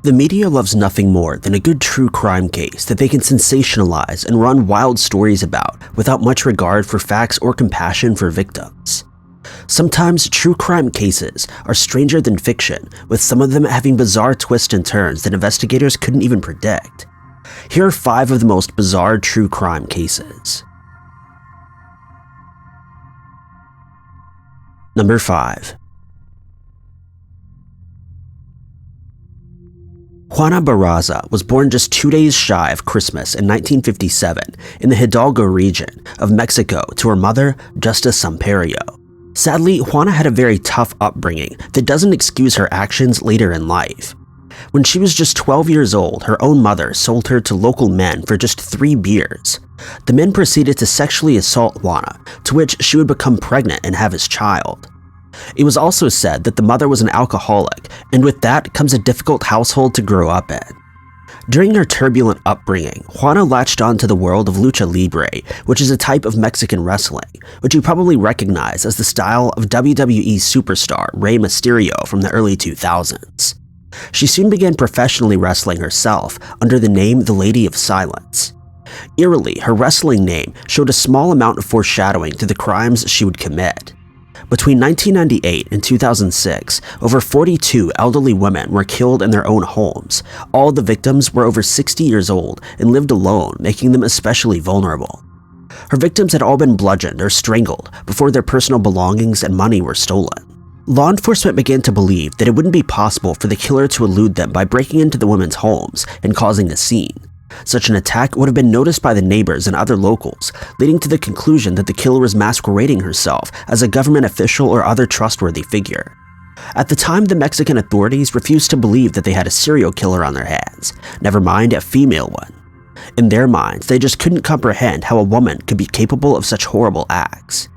The media loves nothing more than a good true crime case that they can sensationalize and run wild stories about without much regard for facts or compassion for victims. Sometimes true crime cases are stranger than fiction, with some of them having bizarre twists and turns that investigators couldn't even predict. Here are 5 of the most bizarre true crime cases. Number 5. Juana Barraza was born just 2 days shy of Christmas in 1957 in the Hidalgo region of Mexico to her mother, Justa Samperio. Sadly, Juana had a very tough upbringing that doesn't excuse her actions later in life. When she was just 12 years old, her own mother sold her to local men for just 3 beers. The men proceeded to sexually assault Juana, to which she would become pregnant and have his child. It was also said that the mother was an alcoholic, and with that comes a difficult household to grow up in. During her turbulent upbringing, Juana latched on to the world of lucha libre, which is a type of Mexican wrestling, which you probably recognize as the style of WWE superstar Rey Mysterio from the early 2000s. She soon began professionally wrestling herself under the name The Lady of Silence. Eerily, her wrestling name showed a small amount of foreshadowing to the crimes she would commit. Between 1998 and 2006, over 42 elderly women were killed in their own homes. All the victims were over 60 years old and lived alone, making them especially vulnerable. Her victims had all been bludgeoned or strangled before their personal belongings and money were stolen. Law enforcement began to believe that it wouldn't be possible for the killer to elude them by breaking into the women's homes and causing a scene. Such an attack would have been noticed by the neighbors and other locals, leading to the conclusion that the killer was masquerading herself as a government official or other trustworthy figure. At the time, the Mexican authorities refused to believe that they had a serial killer on their hands, never mind a female one. In their minds, they just couldn't comprehend how a woman could be capable of such horrible acts.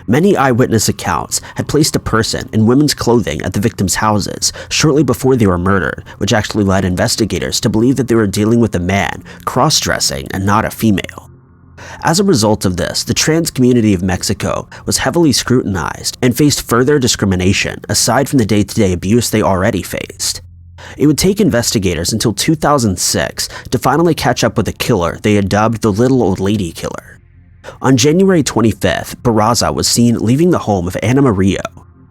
Many eyewitness accounts had placed a person in women's clothing at the victims' houses shortly before they were murdered, which actually led investigators to believe that they were dealing with a man cross-dressing and not a female. As a result of this, the trans community of Mexico was heavily scrutinized and faced further discrimination aside from the day-to-day abuse they already faced. It would take investigators until 2006 to finally catch up with the killer they had dubbed the Little Old Lady Killer. On January 25th, Barraza was seen leaving the home of Ana Maria,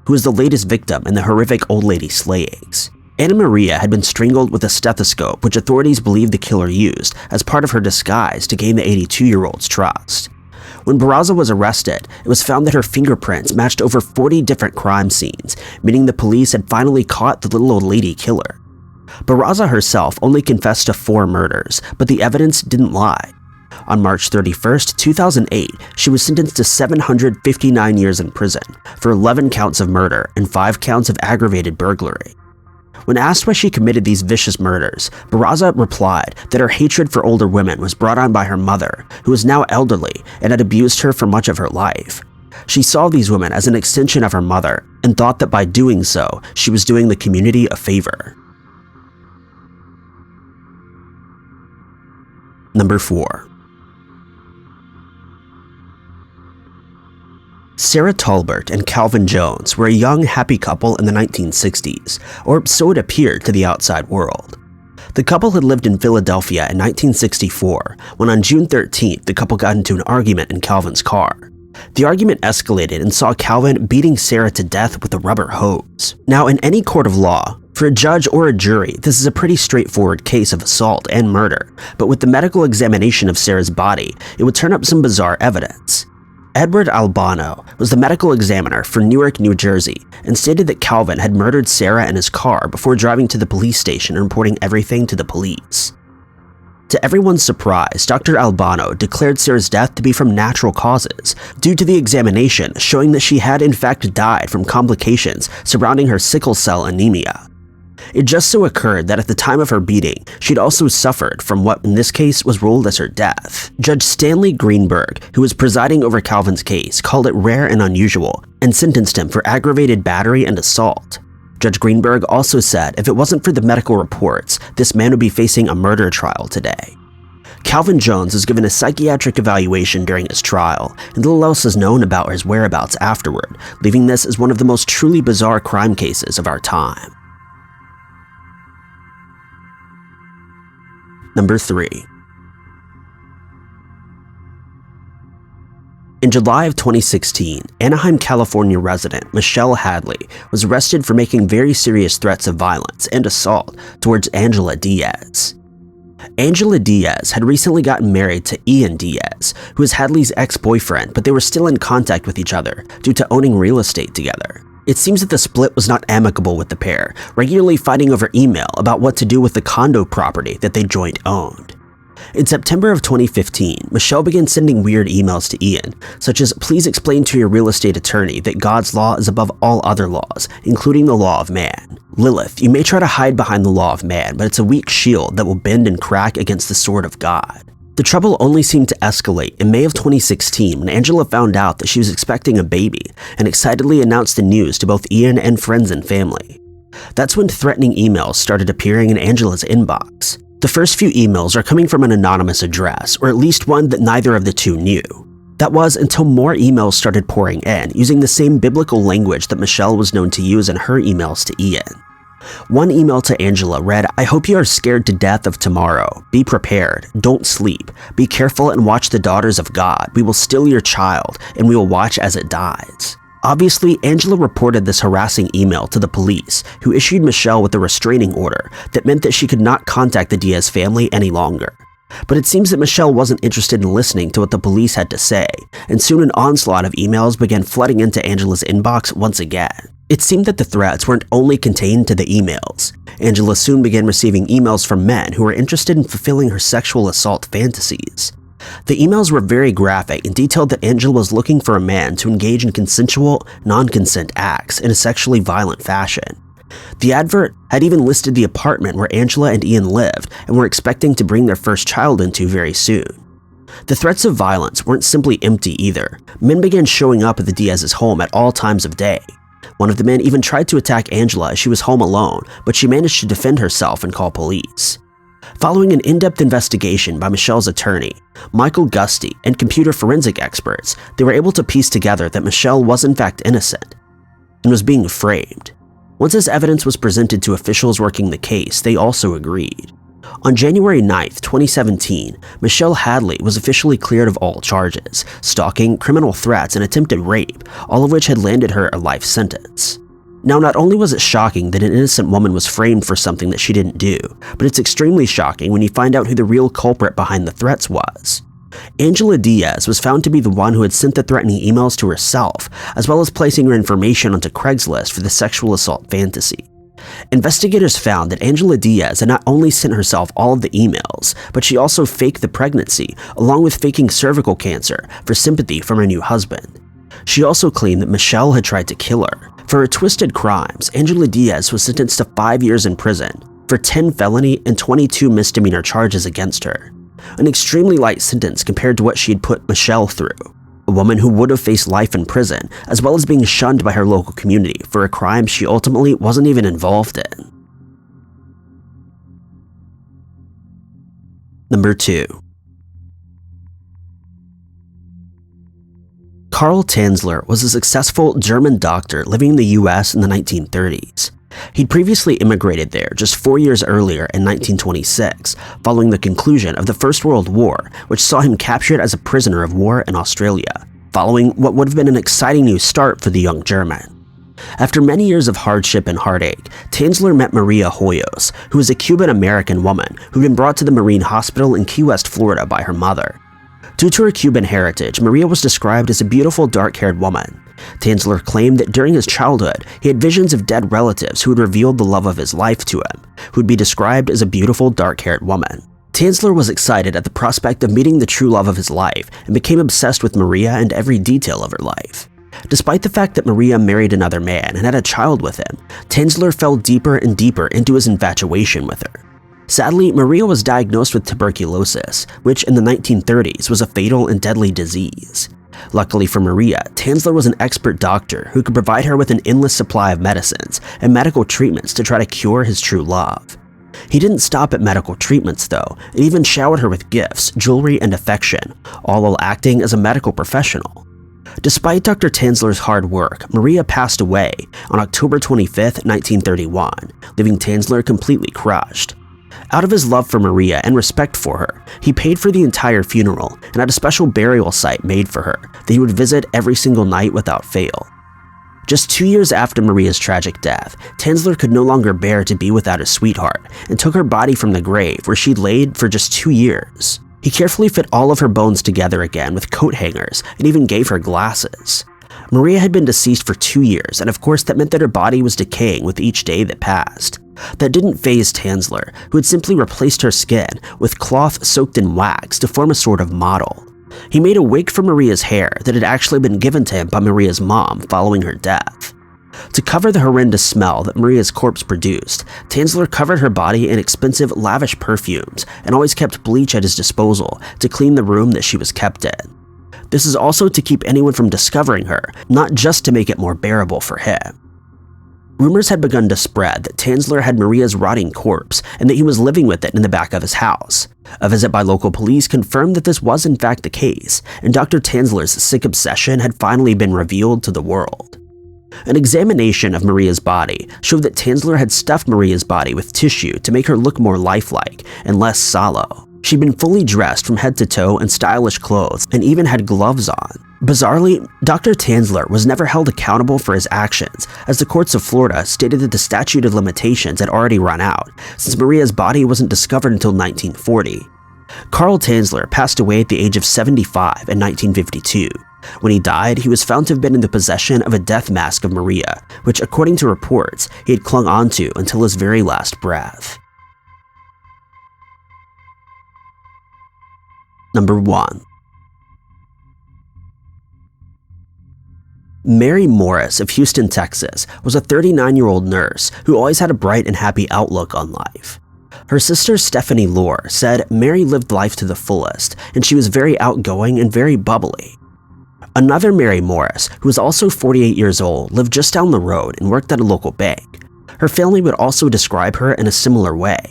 who was the latest victim in the horrific old lady slayings. Ana Maria had been strangled with a stethoscope, which authorities believe the killer used as part of her disguise to gain the 82-year-old's trust. When Barraza was arrested, it was found that her fingerprints matched over 40 different crime scenes, meaning the police had finally caught the little old lady killer. Barraza herself only confessed to 4 murders, but the evidence didn't lie. On March 31, 2008, she was sentenced to 759 years in prison for 11 counts of murder and 5 counts of aggravated burglary. When asked why she committed these vicious murders, Barraza replied that her hatred for older women was brought on by her mother, who was now elderly and had abused her for much of her life. She saw these women as an extension of her mother and thought that by doing so, she was doing the community a favor. Number 4. Sara Tolbert and Calvin Jones were a young, happy couple in the 1960s, or so it appeared to the outside world. The couple had lived in Philadelphia in 1964, when on June 13th, the couple got into an argument in Calvin's car. The argument escalated and saw Calvin beating Sara to death with a rubber hose. Now, in any court of law, for a judge or a jury, this is a pretty straightforward case of assault and murder, but with the medical examination of Sara's body, it would turn up some bizarre evidence. Edward Albano was the medical examiner for Newark, New Jersey, and stated that Calvin had murdered Sara in his car before driving to the police station and reporting everything to the police. To everyone's surprise, Dr. Albano declared Sara's death to be from natural causes, due to the examination showing that she had in fact died from complications surrounding her sickle cell anemia. It just so occurred that at the time of her beating, she'd also suffered from what in this case was ruled as her death. Judge Stanley Greenberg, who was presiding over Calvin's case, called it rare and unusual, and sentenced him for aggravated battery and assault. Judge Greenberg also said if it wasn't for the medical reports, this man would be facing a murder trial today. Calvin Jones was given a psychiatric evaluation during his trial, and little else is known about his whereabouts afterward, leaving this as one of the most truly bizarre crime cases of our time. Number 3. In July of 2016, Anaheim, California resident Michelle Hadley was arrested for making very serious threats of violence and assault towards Angela Diaz. Angela Diaz had recently gotten married to Ian Diaz, who was Hadley's ex-boyfriend, but they were still in contact with each other due to owning real estate together. It seems that the split was not amicable with the pair, regularly fighting over email about what to do with the condo property that they joint owned. In September of 2015, Michelle began sending weird emails to Ian, such as, "Please explain to your real estate attorney that God's law is above all other laws, including the law of man. Lilith, you may try to hide behind the law of man, but it's a weak shield that will bend and crack against the sword of God." The trouble only seemed to escalate in May of 2016 when Angela found out that she was expecting a baby and excitedly announced the news to both Ian and friends and family. That's when threatening emails started appearing in Angela's inbox. The first few emails are coming from an anonymous address, or at least one that neither of the two knew. That was until more emails started pouring in, using the same biblical language that Michelle was known to use in her emails to Ian. One email to Angela read, "I hope you are scared to death of tomorrow. Be prepared. Don't sleep. Be careful and watch the daughters of God. We will steal your child, and we will watch as it dies." Obviously, Angela reported this harassing email to the police, who issued Michelle with a restraining order that meant that she could not contact the Diaz family any longer. But it seems that Michelle wasn't interested in listening to what the police had to say, and soon an onslaught of emails began flooding into Angela's inbox once again. It seemed that the threats weren't only contained to the emails. Angela soon began receiving emails from men who were interested in fulfilling her sexual assault fantasies. The emails were very graphic and detailed that Angela was looking for a man to engage in consensual, non-consent acts in a sexually violent fashion. The advert had even listed the apartment where Angela and Ian lived and were expecting to bring their first child into very soon. The threats of violence weren't simply empty either. Men began showing up at the Diaz's home at all times of day. One of the men even tried to attack Angela as she was home alone, but she managed to defend herself and call police. Following an in-depth investigation by Michelle's attorney, Michael Gusty, and computer forensic experts, they were able to piece together that Michelle was in fact innocent and was being framed. Once this evidence was presented to officials working the case, they also agreed. On January 9th, 2017, Michelle Hadley was officially cleared of all charges: stalking, criminal threats, and attempted rape, all of which had landed her a life sentence. Now, not only was it shocking that an innocent woman was framed for something that she didn't do, but it's extremely shocking when you find out who the real culprit behind the threats was. Angela Diaz was found to be the one who had sent the threatening emails to herself, as well as placing her information onto Craigslist for the sexual assault fantasy. Investigators found that Angela Diaz had not only sent herself all of the emails, but she also faked the pregnancy, along with faking cervical cancer for sympathy from her new husband. She also claimed that Michelle had tried to kill her. For her twisted crimes, Angela Diaz was sentenced to 5 years in prison for 10 felony and 22 misdemeanor charges against her. An extremely light sentence compared to what she had put Michelle through, a woman who would have faced life in prison, as well as being shunned by her local community for a crime she ultimately wasn't even involved in. Number 2. Karl Tanzler was a successful German doctor living in the US in the 1930s. He'd previously immigrated there just 4 years earlier in 1926, following the conclusion of the First World War, which saw him captured as a prisoner of war in Australia, following what would have been an exciting new start for the young German. After many years of hardship and heartache, Tanzler met Maria Hoyos, who was a Cuban-American woman who'd been brought to the Marine Hospital in Key West, Florida by her mother. Due to her Cuban heritage, Maria was described as a beautiful dark-haired woman. Tanzler claimed that during his childhood, he had visions of dead relatives who had revealed the love of his life to him, who would be described as a beautiful dark-haired woman. Tanzler was excited at the prospect of meeting the true love of his life and became obsessed with Maria and every detail of her life. Despite the fact that Maria married another man and had a child with him, Tanzler fell deeper and deeper into his infatuation with her. Sadly, Maria was diagnosed with tuberculosis, which in the 1930s was a fatal and deadly disease. Luckily for Maria, Tanzler was an expert doctor who could provide her with an endless supply of medicines and medical treatments to try to cure his true love. He didn't stop at medical treatments though, and even showered her with gifts, jewelry, and affection, all while acting as a medical professional. Despite Dr. Tanzler's hard work, Maria passed away on October 25, 1931, leaving Tanzler completely crushed. Out of his love for Maria and respect for her, he paid for the entire funeral and had a special burial site made for her that he would visit every single night without fail. Just 2 years after Maria's tragic death, Tanzler could no longer bear to be without his sweetheart and took her body from the grave where she'd laid for just 2 years. He carefully fit all of her bones together again with coat hangers and even gave her glasses. Maria had been deceased for 2 years, and of course that meant that her body was decaying with each day that passed. That didn't faze Tanzler, who had simply replaced her skin with cloth soaked in wax to form a sort of model. He made a wig for Maria's hair that had actually been given to him by Maria's mom following her death. To cover the horrendous smell that Maria's corpse produced, Tanzler covered her body in expensive, lavish perfumes and always kept bleach at his disposal to clean the room that she was kept in. This is also to keep anyone from discovering her, not just to make it more bearable for him. Rumors had begun to spread that Tanzler had Maria's rotting corpse and that he was living with it in the back of his house. A visit by local police confirmed that this was in fact the case, and Dr. Tanzler's sick obsession had finally been revealed to the world. An examination of Maria's body showed that Tanzler had stuffed Maria's body with tissue to make her look more lifelike and less sallow. She'd been fully dressed from head to toe in stylish clothes and even had gloves on. Bizarrely, Dr. Tanzler was never held accountable for his actions, as the courts of Florida stated that the statute of limitations had already run out, since Maria's body wasn't discovered until 1940. Carl Tanzler passed away at the age of 75 in 1952. When he died, he was found to have been in the possession of a death mask of Maria, which, according to reports, he had clung onto until his very last breath. Number 1. Mary Morris of Houston, Texas, was a 39-year-old nurse who always had a bright and happy outlook on life. Her sister Stephanie Lohr said Mary lived life to the fullest, and she was very outgoing and very bubbly. Another Mary Morris, who was also 48 years old, lived just down the road and worked at a local bank. Her family would also describe her in a similar way.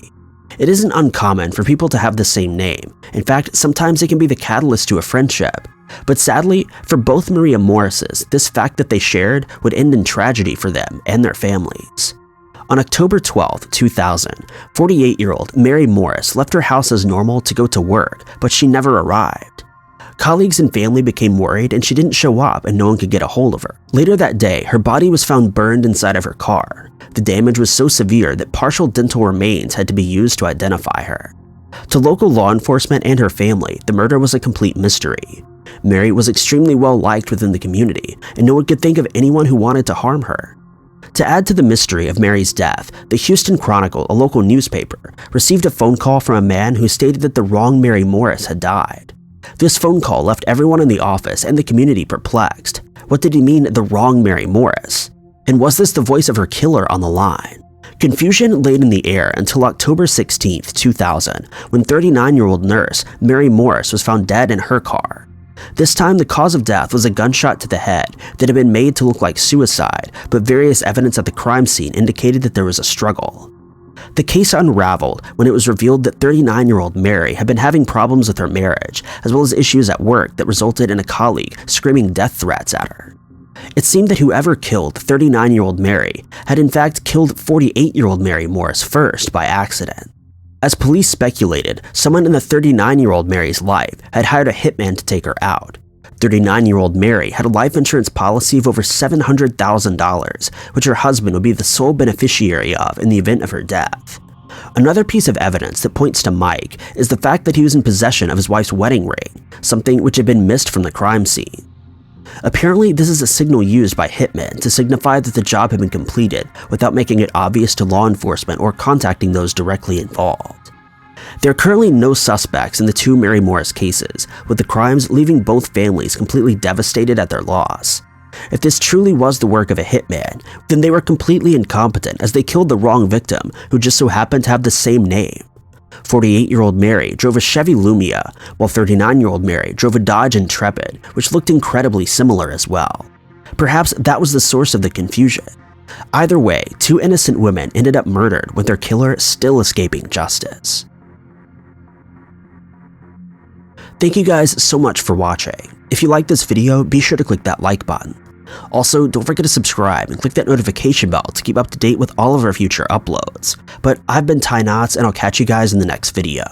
It isn't uncommon for people to have the same name. In fact, sometimes it can be the catalyst to a friendship. But sadly, for both Maria Morrises, this fact that they shared would end in tragedy for them and their families. On October 12, 2000, 48-year-old Mary Morris left her house as normal to go to work, but she never arrived. Colleagues and family became worried and she didn't show up and no one could get a hold of her. Later that day, her body was found burned inside of her car. The damage was so severe that partial dental remains had to be used to identify her. To local law enforcement and her family, the murder was a complete mystery. Mary was extremely well liked within the community, and no one could think of anyone who wanted to harm her. To add to the mystery of Mary's death, the Houston Chronicle, a local newspaper, received a phone call from a man who stated that the wrong Mary Morris had died. This phone call left everyone in the office and the community perplexed. What did he mean, the wrong Mary Morris? And was this the voice of her killer on the line? Confusion laid in the air until October 16, 2000, when 39-year-old nurse Mary Morris was found dead in her car. This time, the cause of death was a gunshot to the head that had been made to look like suicide, but various evidence at the crime scene indicated that there was a struggle. The case unraveled when it was revealed that 39-year-old Mary had been having problems with her marriage, as well as issues at work that resulted in a colleague screaming death threats at her. It seemed that whoever killed 39-year-old Mary had in fact killed 48-year-old Mary Morris first by accident. As police speculated, someone in the 39-year-old Mary's life had hired a hitman to take her out. 39-year-old Mary had a life insurance policy of over $700,000, which her husband would be the sole beneficiary of in the event of her death. Another piece of evidence that points to Mike is the fact that he was in possession of his wife's wedding ring, something which had been missed from the crime scene. Apparently, this is a signal used by hitmen to signify that the job had been completed without making it obvious to law enforcement or contacting those directly involved. There are currently no suspects in the two Mary Morris cases, with the crimes leaving both families completely devastated at their loss. If this truly was the work of a hitman, then they were completely incompetent as they killed the wrong victim who just so happened to have the same name. 48-year-old Mary drove a Chevy Lumia, while 39-year-old Mary drove a Dodge Intrepid, which looked incredibly similar as well. Perhaps that was the source of the confusion. Either way, two innocent women ended up murdered with their killer still escaping justice. Thank you guys so much for watching. If you liked this video, be sure to click that like button. Also, don't forget to subscribe and click that notification bell to keep up to date with all of our future uploads. But I've been Ty Knotts, and I'll catch you guys in the next video.